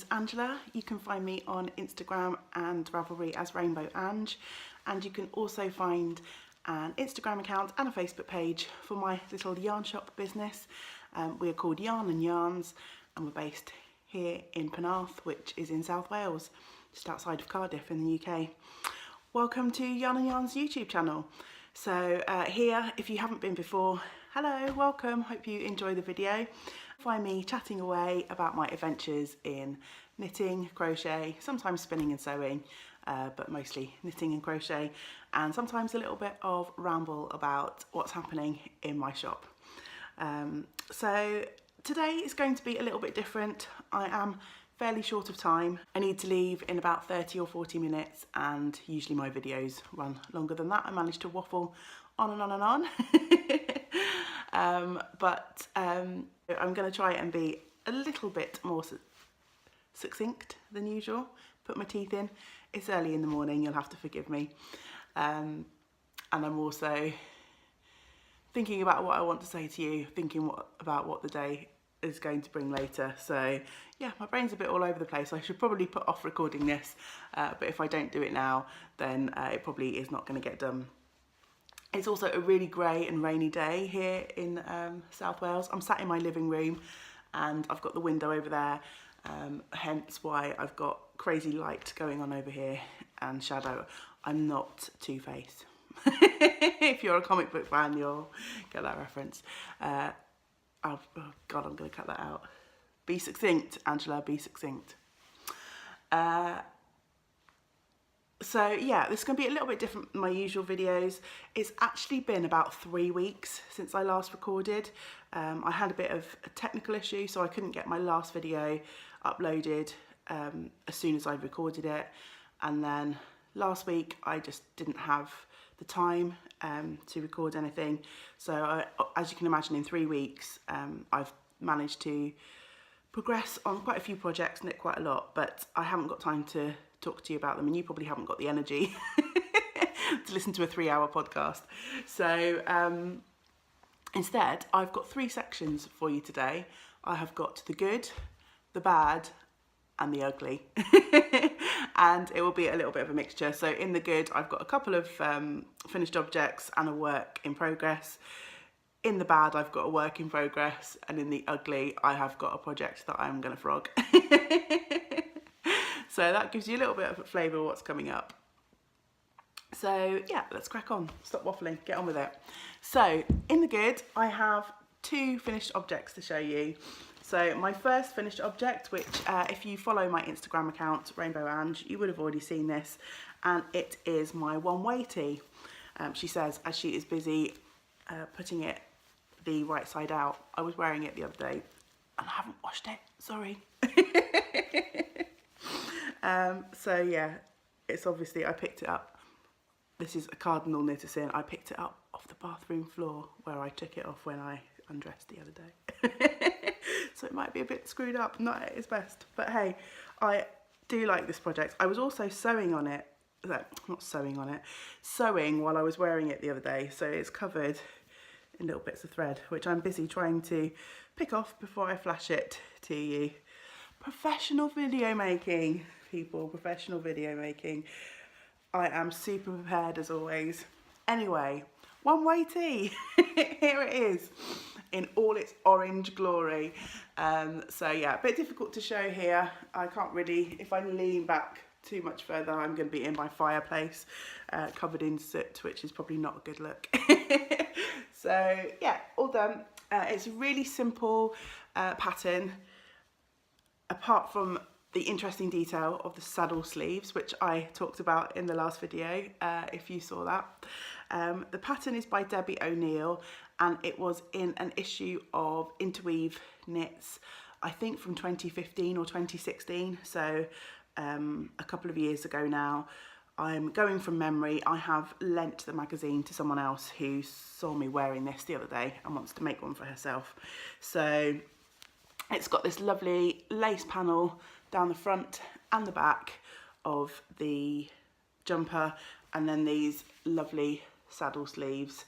name's Angela. You can find me on Instagram and Ravelry as Rainbow Ange, and you can also find an Instagram account and a Facebook page for my little yarn shop business. We are called Yarn and Yarns, and we're based here in Penarth, which is in South Wales, just outside of Cardiff in the UK. Welcome to Yarn and Yarns YouTube channel. So here, if you haven't been before, hello, welcome, hope you enjoy the video. Find me chatting away about my adventures in knitting, crochet, sometimes spinning and sewing, but mostly knitting and crochet, and sometimes a little bit of ramble about what's happening in my shop. So today is going to be a little bit different. I am fairly short of time. I need to leave in about 30 or 40 minutes, and usually my videos run longer than that. I manage to waffle on and on and on. I'm going to try and be a little bit more succinct than usual, put my teeth in. It's early in the morning, you'll have to forgive me. And I'm also thinking about what I want to say to you, thinking about what the day is going to bring later. So yeah, my brain's a bit all over the place. I should probably put off recording this, but if I don't do it now, then it probably is not going to get done. It's also a really grey and rainy day here in South Wales. I'm sat in my living room and I've got the window over there, hence why I've got crazy light going on over here and shadow. I'm not Two-Face. If you're a comic book fan, you'll get that reference. Oh God, I'm going to cut that out. Be succinct, Angela, be succinct. So yeah, this is going to be a little bit different from my usual videos. It's actually been about 3 weeks since I last recorded. I had a bit of a technical issue, so I couldn't get my last video uploaded as soon as I recorded it. And then last week I just didn't have the time to record anything. So as you can imagine, in 3 weeks I've managed to progress on quite a few projects, knit quite a lot, but I haven't got time to talk to you about them, and you probably haven't got the energy to listen to a 3-hour podcast. So instead, I've got 3 sections for you today. I have got the good, the bad, and the ugly. And it will be a little bit of a mixture. So in the good, I've got a couple of finished objects and a work in progress. In the bad, I've got a work in progress, and in the ugly, I have got a project that I'm going to frog. So that gives you a little bit of a flavour of what's coming up. So yeah, let's crack on. Stop waffling, get on with it. So in the good, I have 2 finished objects to show you. So my first finished object, which if you follow my Instagram account, Rainbow Ange, you would have already seen this, and it is my one-way tee. She says, as she is busy putting it the right side out. I was wearing it the other day and I haven't washed it, sorry. So yeah, it's obviously, I picked it up. This is a cardinal knittersin. I picked it up off the bathroom floor where I took it off when I undressed the other day. So it might be a bit screwed up, not at its best, but hey, I do like this project. I was also sewing on it, sewing while I was wearing it the other day, so it's covered in little bits of thread, which I'm busy trying to pick off before I flash it to you. Professional video making, people, professional video making. I am super prepared as always. Anyway, one-way tee, here it is in all its orange glory. So yeah, a bit difficult to show here. I can't really, if I lean back too much further, I'm going to be in my fireplace covered in soot, which is probably not a good look. So yeah, all done. It's a really simple pattern, apart from the interesting detail of the saddle sleeves, which I talked about in the last video, if you saw that. The pattern is by Debbie O'Neill, and it was in an issue of Interweave Knits, I think from 2015 or 2016, so a couple of years ago now. I'm going from memory. I have lent the magazine to someone else who saw me wearing this the other day and wants to make one for herself. So it's got this lovely lace panel down the front and the back of the jumper, and then these lovely saddle sleeves,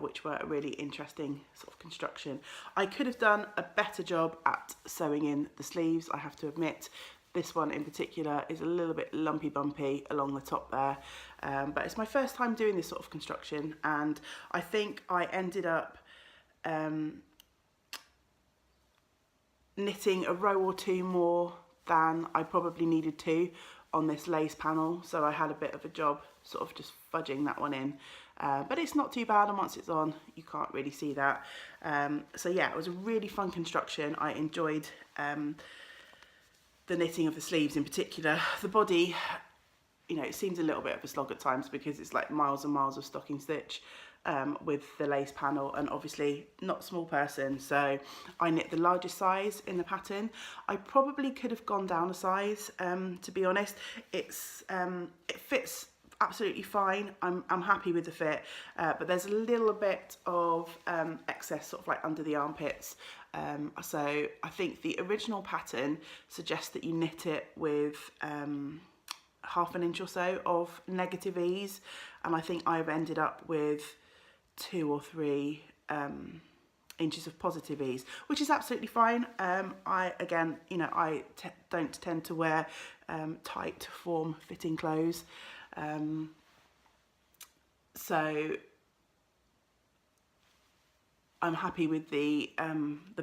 which were a really interesting sort of construction. I could have done a better job at sewing in the sleeves, I have to admit. This one in particular is a little bit lumpy bumpy along the top there, but it's my first time doing this sort of construction, and I think I ended up knitting a row or two more than I probably needed to on this lace panel, so I had a bit of a job sort of just fudging that one in, but it's not too bad, and once it's on you can't really see that. So yeah, it was a really fun construction. I enjoyed the knitting of the sleeves in particular. The body, you know, it seems a little bit of a slog at times because it's like miles and miles of stocking stitch with the lace panel, and obviously not a small person, so I knit the largest size in the pattern. I probably could have gone down a size, to be honest. It fits absolutely fine. I'm happy with the fit, but there's a little bit of excess sort of like under the armpits, so I think the original pattern suggests that you knit it with half an inch or so of negative ease, and I think I've ended up with 2 or 3 inches of positive ease, which is absolutely fine. Again, you know, I don't tend to wear tight form fitting clothes, so I'm happy with the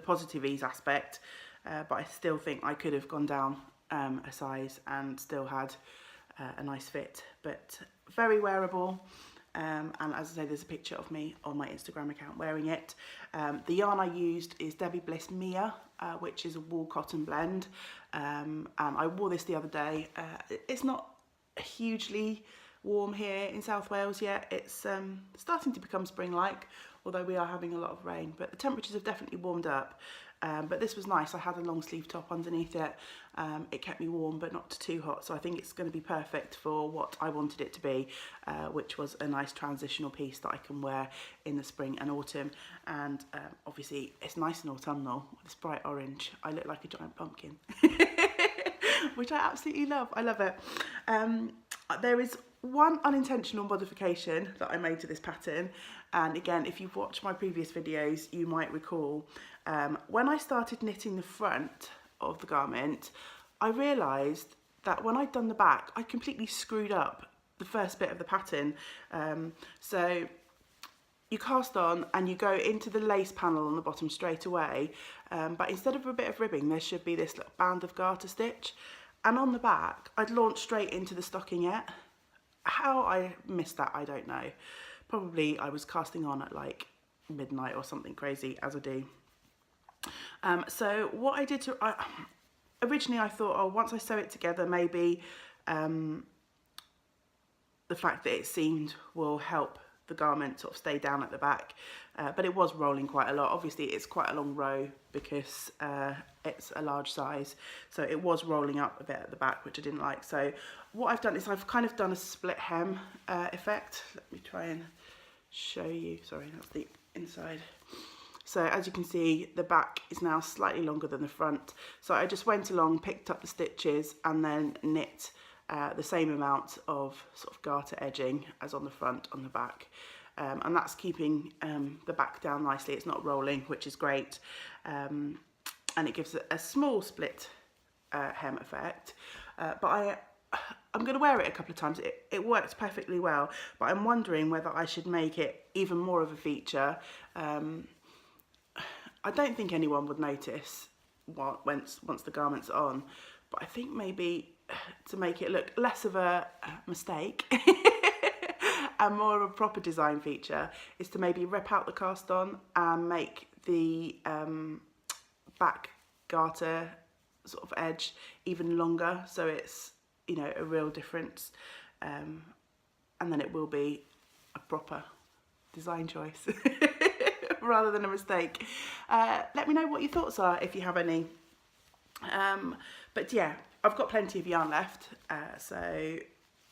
positive ease aspect, but I still think I could have gone down a size and still had a nice fit, but very wearable. And as I say, there's a picture of me on my Instagram account wearing it. The yarn I used is Debbie Bliss Mia, which is a wool cotton blend, and I wore this the other day. It's not hugely warm here in South Wales yet. It's starting to become spring-like, although we are having a lot of rain, but the temperatures have definitely warmed up. But this was nice. I had a long sleeve top underneath it. It kept me warm but not too hot, so I think it's going to be perfect for what I wanted it to be, which was a nice transitional piece that I can wear in the spring and autumn. And obviously it's nice and autumnal with this bright orange. I look like a giant pumpkin, which I absolutely love. I love it. There is one unintentional modification that I made to this pattern, and again, if you've watched my previous videos you might recall, when I started knitting the front of the garment, I realised that when I'd done the back I completely screwed up the first bit of the pattern. So you cast on and you go into the lace panel on the bottom straight away, but instead of a bit of ribbing there should be this little band of garter stitch, and on the back I'd launched straight into the stockingette. How I missed that I don't know. Probably I was casting on at like midnight or something crazy, as I do. So what I did originally I thought, oh, once I sew it together maybe the fact that it's seamed will help the garment sort of stay down at the back, but it was rolling quite a lot. Obviously it's quite a long row because it's a large size, so it was rolling up a bit at the back, which I didn't like. So what I've done is I've kind of done a split hem effect. Let me try and show you. Sorry, that's the inside. So as you can see, the back is now slightly longer than the front, so I just went along, picked up the stitches and then knit the same amount of sort of garter edging as on the front on the back, and that's keeping the back down nicely. It's not rolling, which is great, and it gives a small split hem effect, but I'm going to wear it a couple of times. It works perfectly well, but I'm wondering whether I should make it even more of a feature. I don't think anyone would notice once the garment's on, but I think maybe to make it look less of a mistake and more of a proper design feature is to maybe rip out the cast on and make the back garter sort of edge even longer, so it's, you know, a real difference, and then it will be a proper design choice rather than a mistake. Let me know what your thoughts are if you have any. But yeah, I've got plenty of yarn left, so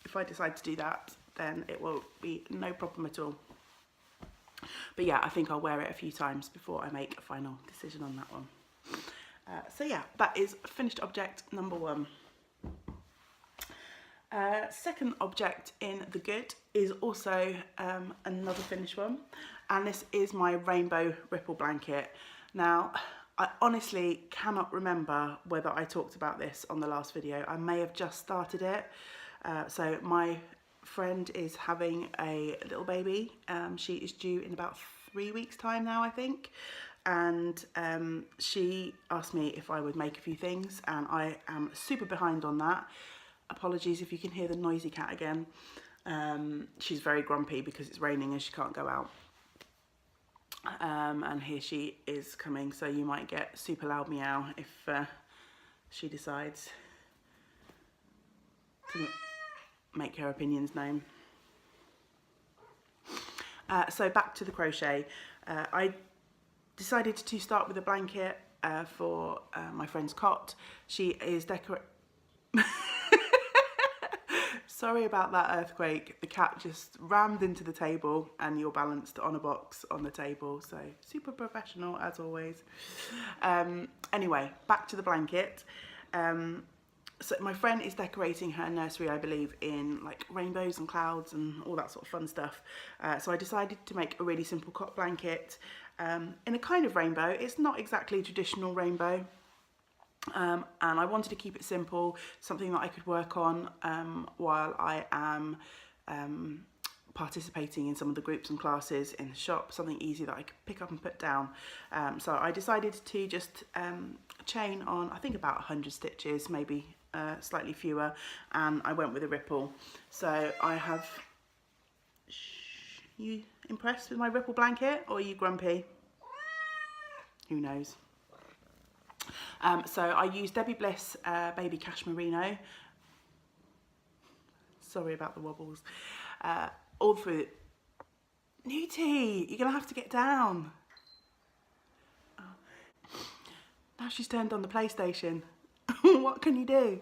if I decide to do that then it will be no problem at all. But yeah, I think I'll wear it a few times before I make a final decision on that one. So yeah, that is finished object number 1. Second object in the good is also another finished one, and this is my rainbow ripple blanket. Now, I honestly cannot remember whether I talked about this on the last video. I may have just started it. So my friend is having a little baby. She is due in about 3 weeks time now, I think. And she asked me if I would make a few things, and I am super behind on that. Apologies if you can hear the noisy cat again. She's very grumpy because it's raining and she can't go out. And here she is coming, so you might get super loud meow if she decides to make her opinions known. So back to the crochet. I decided to start with a blanket for my friend's cot. She is Sorry about that earthquake. The cat just rammed into the table and you're balanced on a box on the table. So super professional as always. Anyway, back to the blanket. So my friend is decorating her nursery, I believe, in like rainbows and clouds and all that sort of fun stuff. So I decided to make a really simple cot blanket in a kind of rainbow. It's not exactly traditional rainbow. And I wanted to keep it simple, something that I could work on while I am participating in some of the groups and classes in the shop, something easy that I could pick up and put down. So I decided to just chain on, I think about 100 stitches, maybe slightly fewer, and I went with a ripple. So I have, you impressed with my ripple blanket, or are you grumpy? Who knows? So I used Debbie Bliss Baby Cashmerino. Sorry about the wobbles. All through. Newty, you're gonna have to get down. Oh. Now she's turned on the PlayStation. What can you do?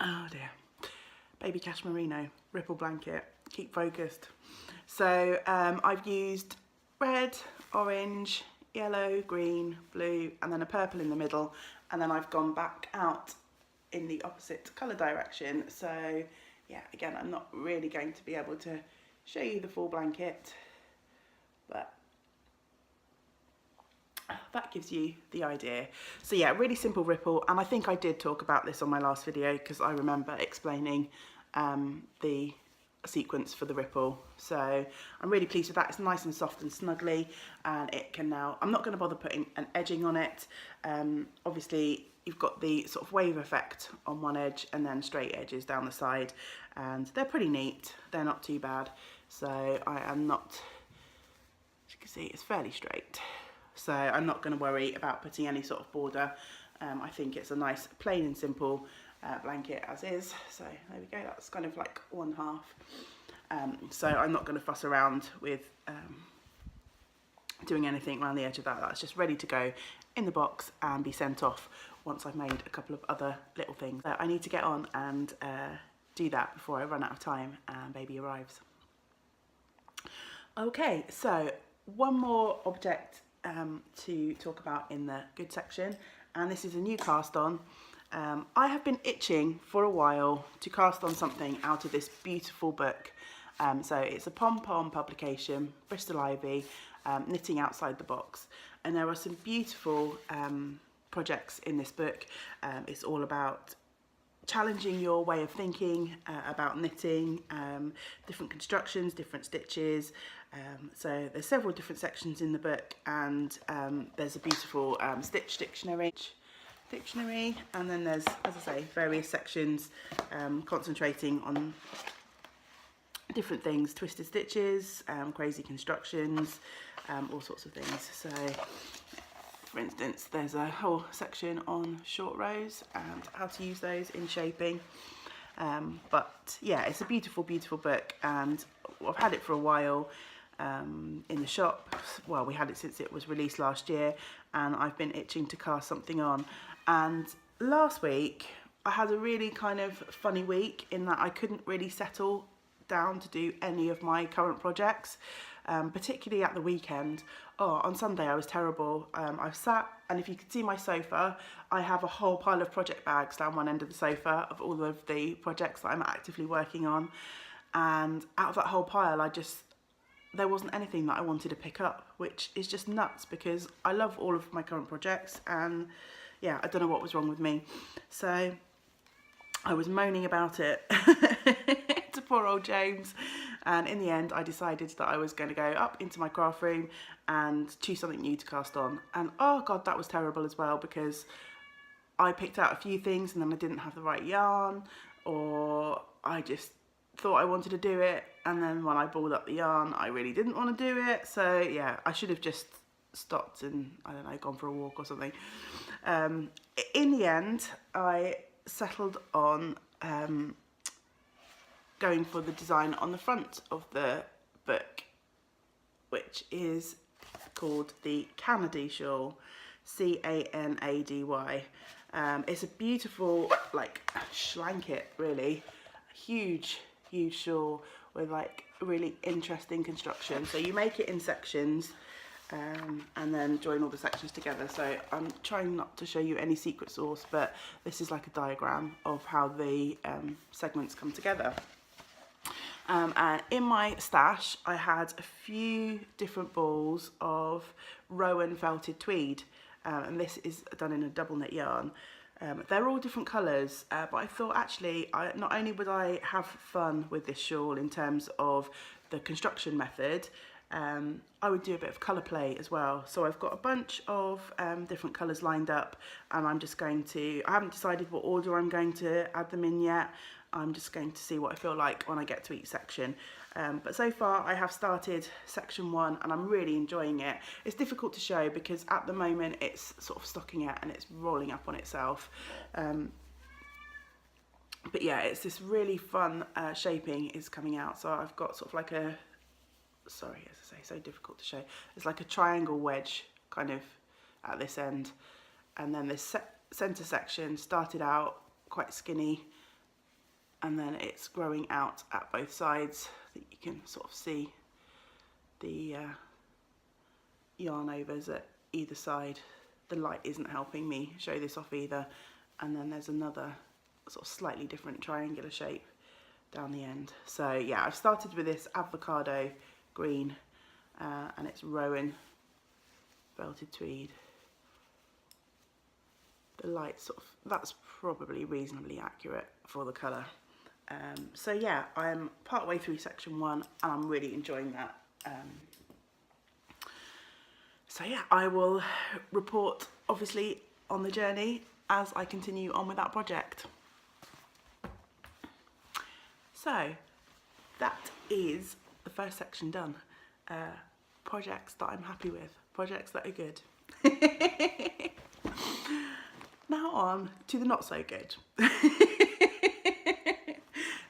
Oh dear. Baby Cashmerino, ripple blanket. Keep focused. So I've used red, orange, yellow, green, blue, and then a purple in the middle, and then I've gone back out in the opposite colour direction. So yeah, again, I'm not really going to be able to show you the full blanket, but that gives you the idea. So yeah, really simple ripple, and I think I did talk about this on my last video because I remember explaining the sequence for the ripple. So I'm really pleased with that. It's nice and soft and snuggly, and it can now, I'm not going to bother putting an edging on it. Obviously you've got the sort of wave effect on one edge and then straight edges down the side, and they're pretty neat. They're not too bad. So I am not, as you can see, it's fairly straight. So I'm not going to worry about putting any sort of border. I think it's a nice plain and simple blanket as is. So there we go, that's kind of like one half. So I'm not going to fuss around with doing anything around the edge of that. That's just ready to go in the box and be sent off once I've made a couple of other little things. So I need to get on and do that before I run out of time and baby arrives. Okay, so one more object to talk about in the good section, and this is a new cast on. I have been itching for a while to cast on something out of this beautiful book. So it's a Pom Pom publication, Bristol Ivy, Knitting Outside the Box, and there are some beautiful projects in this book. It's all about challenging your way of thinking about knitting, different constructions, different stitches. So there's several different sections in the book, and there's a beautiful stitch dictionary, and then there's, as I say, various sections concentrating on different things, twisted stitches, crazy constructions, all sorts of things. So for instance, there's a whole section on short rows and how to use those in shaping. But yeah, it's a beautiful, beautiful book, and I've had it for a while in the shop. Well, we had it since it was released last year, and I've been itching to cast something on. And last week I had a really kind of funny week in that I couldn't really settle down to do any of my current projects, particularly at the weekend. On Sunday I was terrible. I've sat, and if you can see my sofa, I have a whole pile of project bags down one end of the sofa of all of the projects that I'm actively working on, and out of that whole pile I just there wasn't anything that I wanted to pick up, which is just nuts because I love all of my current projects, and yeah, I don't know what was wrong with me. So I was moaning about it to poor old James, and in the end I decided that I was going to go up into my craft room and choose something new to cast on. And oh god, that was terrible as well, because I picked out a few things and then I didn't have the right yarn, or I just thought I wanted to do it, and then when I balled up the yarn I really didn't want to do it. So yeah, I should have just stopped and, I don't know, gone for a walk or something. In the end I settled on going for the design on the front of the book, which is called the Canady shawl, C-A-N-A-D-Y. It's a beautiful, like, schlanket, really. Huge shawl with like really interesting construction. So you make it in sections, and then join all the sections together. So I'm trying not to show you any secret sauce, but this is like a diagram of how the segments come together. And in my stash I had a few different balls of Rowan felted tweed, and this is done in a double knit yarn. They're all different colours, but I thought actually not only would I have fun with this shawl in terms of the construction method, I would do a bit of colour play as well. So I've got a bunch of different colours lined up, and I'm just going to, I haven't decided what order I'm going to add them in yet. I'm just going to see what I feel like when I get to each section. But so far I have started section 1 and I'm really enjoying it. It's difficult to show because at the moment it's sort of stocking out and it's rolling up on itself. But yeah, it's this really fun shaping is coming out. So I've got sort of like a, sorry, as I say, so difficult to show. It's like a triangle wedge kind of at this end. And then this centre section started out quite skinny, and then it's growing out at both sides. I think you can sort of see the yarn overs at either side. The light isn't helping me show this off either. And then there's another sort of slightly different triangular shape down the end. So yeah, I've started with this avocado green, and it's Rowan felted tweed. The light sort of, that's probably reasonably accurate for the colour. So yeah, I'm part way through section 1 and I'm really enjoying that. So yeah, I will report obviously on the journey as I continue on with that project. So that is the first section done. Projects that I'm happy with, projects that are good. Now on to the not so good.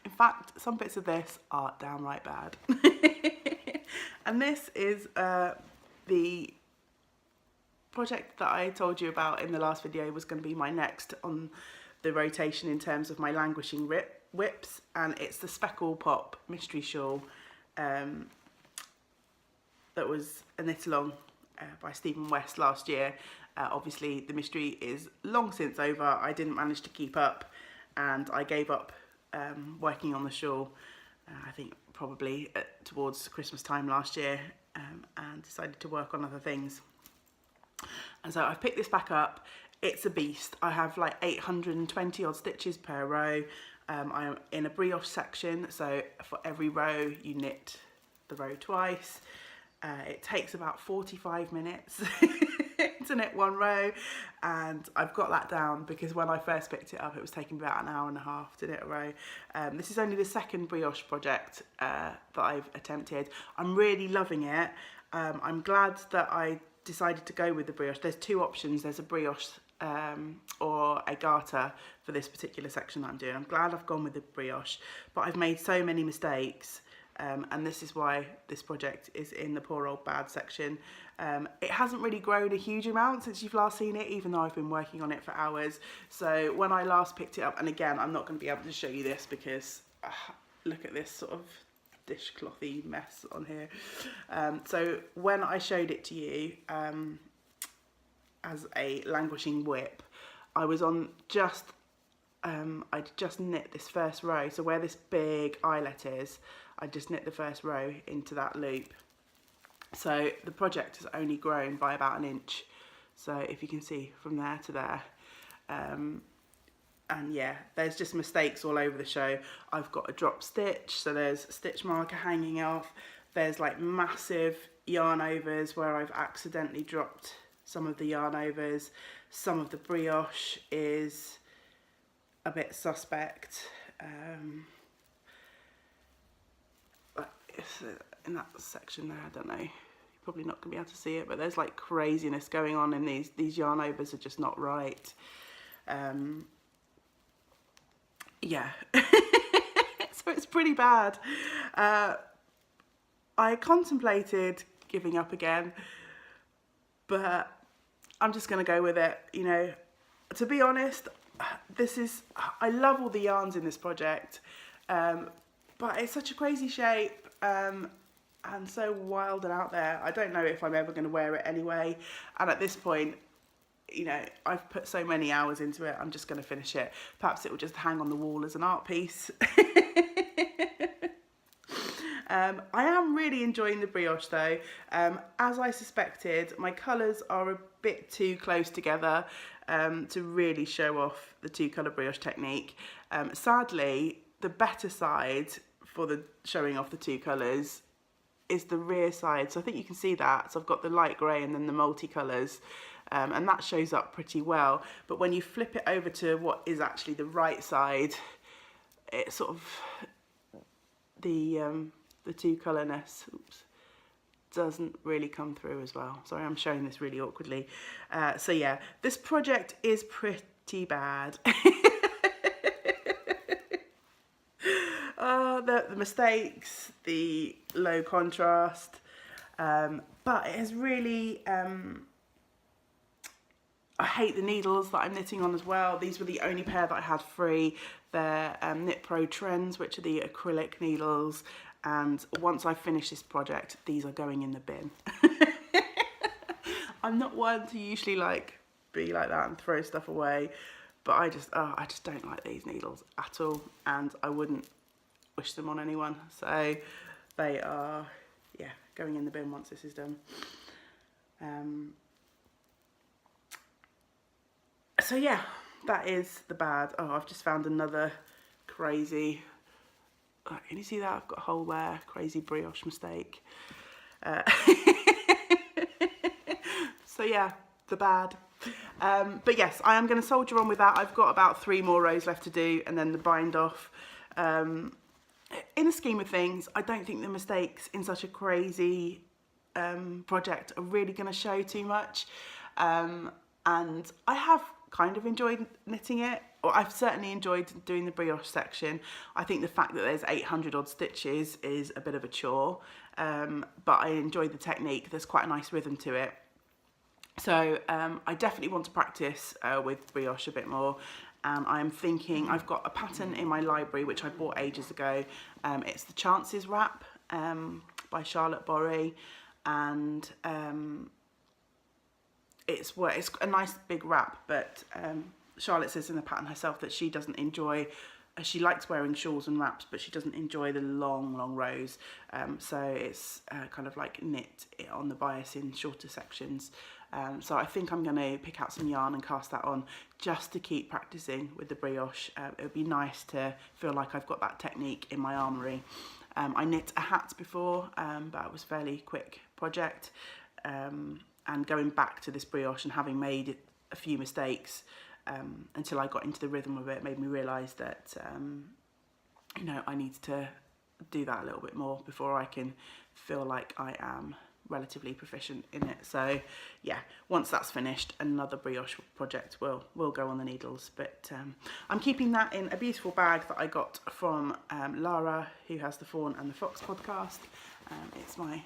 In fact, some bits of this are downright bad. And this is the project that I told you about in the last video was going to be my next on the rotation in terms of my languishing whips, and it's the Speckle Pop mystery shawl that was a knit along by Stephen West last year. Obviously the mystery is long since over. I didn't manage to keep up and I gave up working on the shawl, I think probably towards Christmas time last year, and decided to work on other things. And so I've picked this back up. It's a beast. I have like 820 odd stitches per row. I'm in a brioche section, so for every row you knit the row twice. It takes about 45 minutes to knit one row, and I've got that down because when I first picked it up it was taking about an hour and a half to knit a row. This is only the second brioche project that I've attempted. I'm really loving it. I'm glad that I decided to go with the brioche. There's two options. There's a brioche or a garter for this particular section that I'm doing. I'm glad I've gone with the brioche, but I've made so many mistakes. And this is why this project is in the poor old bad section. It hasn't really grown a huge amount since you've last seen it, even though I've been working on it for hours. So when I last picked it up, and again, I'm not going to be able to show you this because look at this sort of dishclothy mess on here. So when I showed it to you as a languishing whip, I was on just, I'd just knit this first row. So where this big eyelet is, I just knit the first row into that loop, So the project has only grown by about an inch. So if you can see from there to there. And yeah, there's just mistakes all over the show. I've got a drop stitch, so there's a stitch marker hanging off. There's like massive yarn overs where I've accidentally dropped some of the yarn overs. Some of the brioche is a bit suspect. In that section there, I don't know, you're probably not gonna be able to see it, but there's like craziness going on in these yarn overs are just not right. Yeah, so it's pretty bad. I contemplated giving up again, but I'm just gonna go with it. You know, to be honest, I love all the yarns in this project, but it's such a crazy shape, and so wild and out there. I don't know if I'm ever gonna wear it anyway, and at this point, you know, I've put so many hours into it, I'm just going to finish it. Perhaps it will just hang on the wall as an art piece. I am really enjoying the brioche though. As I suspected, my colours are a bit too close together to really show off the two colour brioche technique. Sadly, the better side for the showing off the two colours is the rear side. So I think you can see that. So I've got the light grey and then the multicolours. And that shows up pretty well, but when you flip it over to what is actually the right side, it sort of the two colourness doesn't really come through as well. Sorry, I'm showing this really awkwardly. So yeah, this project is pretty bad. The mistakes, the low contrast, but it has really I hate the needles that I'm knitting on as well. These were the only pair that I had free. They're Knit Pro Trends, which are the acrylic needles. And once I finish this project, these are going in the bin. I'm not one to usually be like that and throw stuff away, but I just don't like these needles at all, and I wouldn't wish them on anyone. So they are, yeah, going in the bin once this is done. So yeah, that is the bad. Oh, I've just found another crazy, can you see that? I've got a hole there, crazy brioche mistake. So yeah, the bad. But yes, I am going to soldier on with that. I've got about 3 more rows left to do and then the bind off. In the scheme of things, I don't think the mistakes in such a crazy project are really going to show too much. And I have kind of enjoyed knitting it, or I've certainly enjoyed doing the brioche section. I think the fact that there's 800 odd stitches is a bit of a chore, but I enjoyed the technique. There's quite a nice rhythm to it. So I definitely want to practice with brioche a bit more. I'm thinking, I've got a pattern in my library which I bought ages ago. It's the Chances wrap by Charlotte Borry, and it's a nice big wrap, but Charlotte says in the pattern herself that she doesn't enjoy, she likes wearing shawls and wraps, but she doesn't enjoy the long rows. So it's kind of like knit it on the bias in shorter sections. So I think I'm going to pick out some yarn and cast that on just to keep practicing with the brioche. It would be nice to feel like I've got that technique in my armoury. I knit a hat before, but it was a fairly quick project. And going back to this brioche and having made a few mistakes until I got into the rhythm of it made me realise that, you know, I need to do that a little bit more before I can feel like I am relatively proficient in it. So yeah, once that's finished, another brioche project will go on the needles, but I'm keeping that in a beautiful bag that I got from Lara, who has the Fawn and the Fox podcast. It's my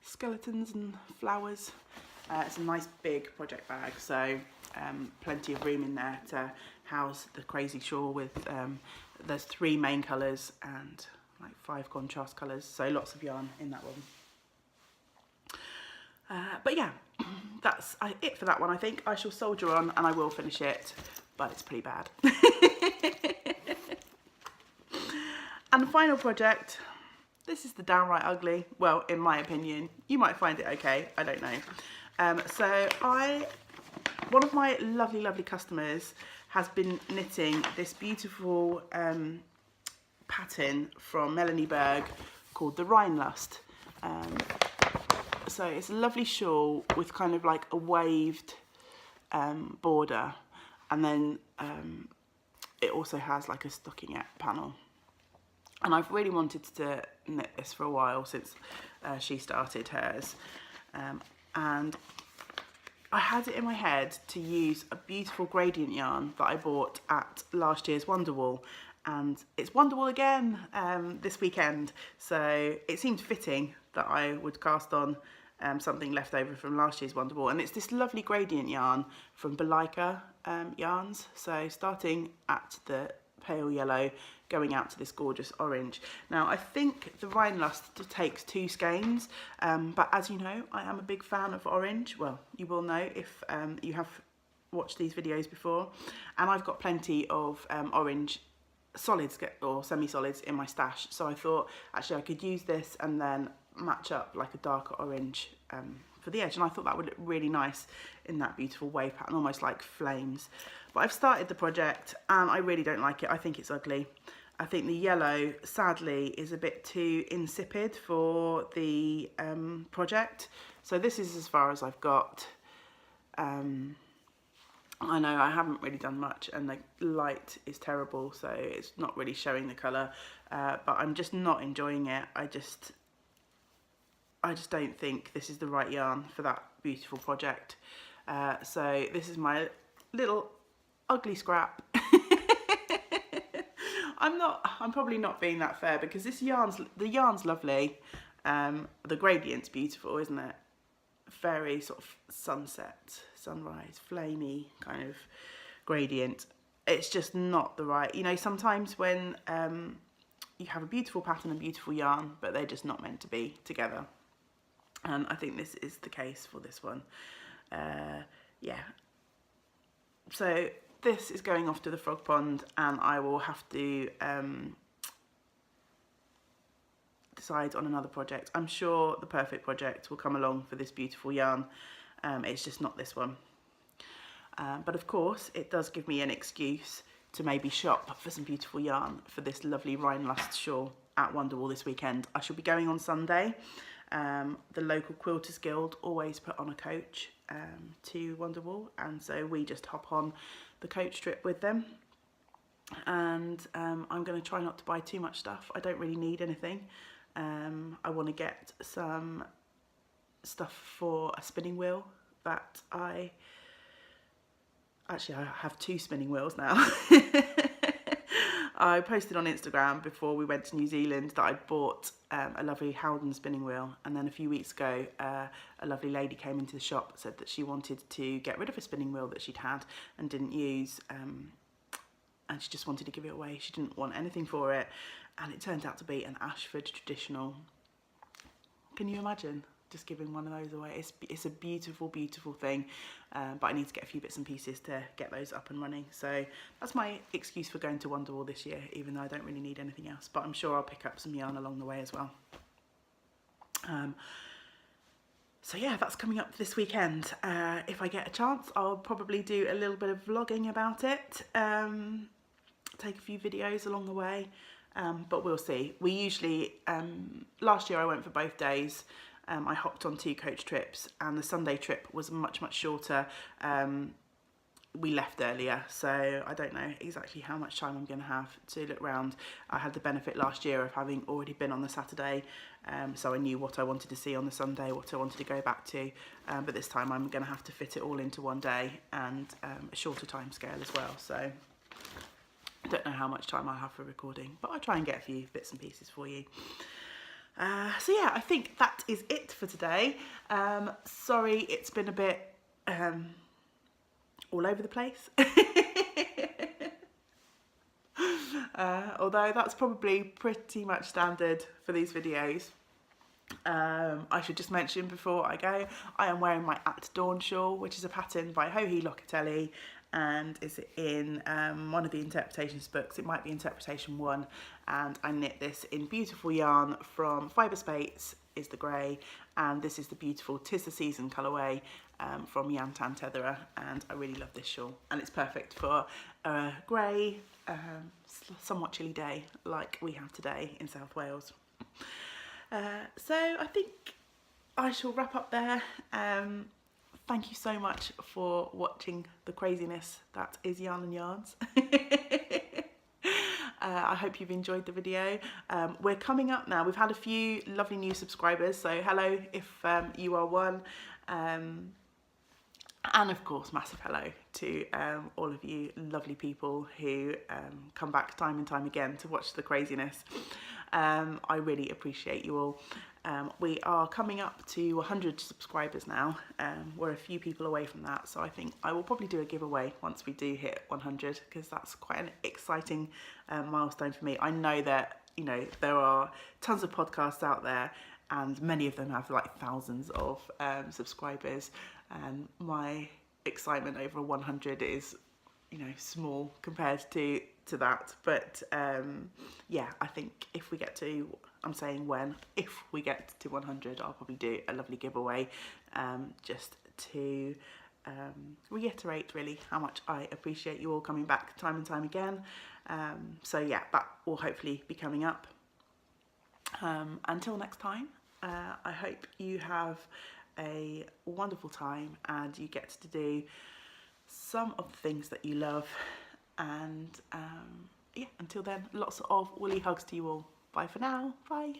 skeletons and flowers. It's a nice big project bag, so plenty of room in there to house the crazy shawl with there's 3 main colours and like 5 contrast colours, so lots of yarn in that one. But yeah, that's it for that one. I think I shall soldier on and I will finish it, but it's pretty bad. And the final project, this is the downright ugly. Well, in my opinion, you might find it okay, I don't know. One of my lovely customers has been knitting this beautiful pattern from Melanie Berg called the Rhinelust. So it's a lovely shawl with kind of like a waved border, and then it also has like a stockinette panel. And I've really wanted to knit this for a while, since she started hers. And I had it in my head to use a beautiful gradient yarn that I bought at last year's Wonderwall, and it's Wonderwall again this weekend, so it seemed fitting that I would cast on something left over from last year's Wonderwall. And it's this lovely gradient yarn from Belika yarns, so starting at the pale yellow, going out to this gorgeous orange. Now I think the Rhinelust takes 2 skeins, but as you know, I am a big fan of orange. Well, you will know if you have watched these videos before, and I've got plenty of orange solids or semi-solids in my stash, so I thought actually I could use this and then match up like a darker orange for the edge, and I thought that would look really nice in that beautiful wave pattern, almost like flames. But I've started the project and I really don't like it. I think it's ugly. I think the yellow, sadly, is a bit too insipid for the project. So this is as far as I've got. I know I haven't really done much, and the light is terrible, so it's not really showing the colour, but I'm just not enjoying it. I just don't think this is the right yarn for that beautiful project. So this is my little ugly scrap. I'm probably not being that fair, because the yarn's lovely. The gradient's beautiful, isn't it? Very sort of sunset, sunrise, flamey kind of gradient. It's just not the right, you know, sometimes when you have a beautiful pattern and beautiful yarn, but they're just not meant to be together. And I think this is the case for this one. Yeah. So this is going off to the frog pond, and I will have to decide on another project. I'm sure the perfect project will come along for this beautiful yarn. It's just not this one. But of course, it does give me an excuse to maybe shop for some beautiful yarn for this lovely Rhinelust shawl at Wonderwall this weekend. I shall be going on Sunday. The local Quilters Guild always put on a coach to Wonderwall, and so we just hop on the coach trip with them. And I'm going to try not to buy too much stuff. I don't really need anything. I want to get some stuff for a spinning wheel that I have 2 spinning wheels now. I posted on Instagram before we went to New Zealand that I'd bought a lovely Howden spinning wheel, and then a few weeks ago a lovely lady came into the shop, said that she wanted to get rid of a spinning wheel that she'd had and didn't use, and she just wanted to give it away. She didn't want anything for it, and it turned out to be an Ashford traditional. Can you imagine just giving one of those away? It's a beautiful thing, but I need to get a few bits and pieces to get those up and running. So that's my excuse for going to Wonderwall this year, even though I don't really need anything else, but I'm sure I'll pick up some yarn along the way as well. So yeah, that's coming up this weekend. If I get a chance, I'll probably do a little bit of vlogging about it, take a few videos along the way, but we'll see. We usually, last year I went for both days. I hopped on 2 coach trips, and the Sunday trip was much shorter. We left earlier, so I don't know exactly how much time I'm going to have to look around. I had the benefit last year of having already been on the Saturday, so I knew what I wanted to see on the Sunday, what I wanted to go back to, but this time I'm going to have to fit it all into one day, and a shorter time scale as well, so I don't know how much time I'll have for recording, but I'll try and get a few bits and pieces for you. So yeah, I think that is it for today. Sorry, it's been a bit all over the place. Although that's probably pretty much standard for these videos. I should just mention before I go, I am wearing my At Dawn shawl, which is a pattern by Joji Locatelli, and is in one of the interpretations books. It might be interpretation 1, and I knit this in beautiful yarn from Fibre Spates is the grey, and this is the beautiful 'Tis the Season colourway from Yantan Tetherer, and I really love this shawl, and it's perfect for a grey, somewhat chilly day like we have today in South Wales. So I think I shall wrap up there. Thank you so much for watching the craziness that is Yarn and Yarns. I hope you've enjoyed the video. We're coming up now. We've had a few lovely new subscribers, so hello if you are one. And of course, massive hello to all of you lovely people who come back time and time again to watch the craziness. I really appreciate you all. We are coming up to 100 subscribers now. We're a few people away from that, so I think I will probably do a giveaway once we do hit 100, because that's quite an exciting milestone for me. I know that, you know, there are tons of podcasts out there, and many of them have like thousands of subscribers, and my excitement over 100 is, you know, small compared to that. But yeah, I think if we get to, I'm saying when, if we get to 100, I'll probably do a lovely giveaway, just to reiterate really how much I appreciate you all coming back time and time again. So yeah, that will hopefully be coming up. Until next time, I hope you have a wonderful time and you get to do some of the things that you love. And yeah, until then, lots of woolly hugs to you all. Bye for now. Bye.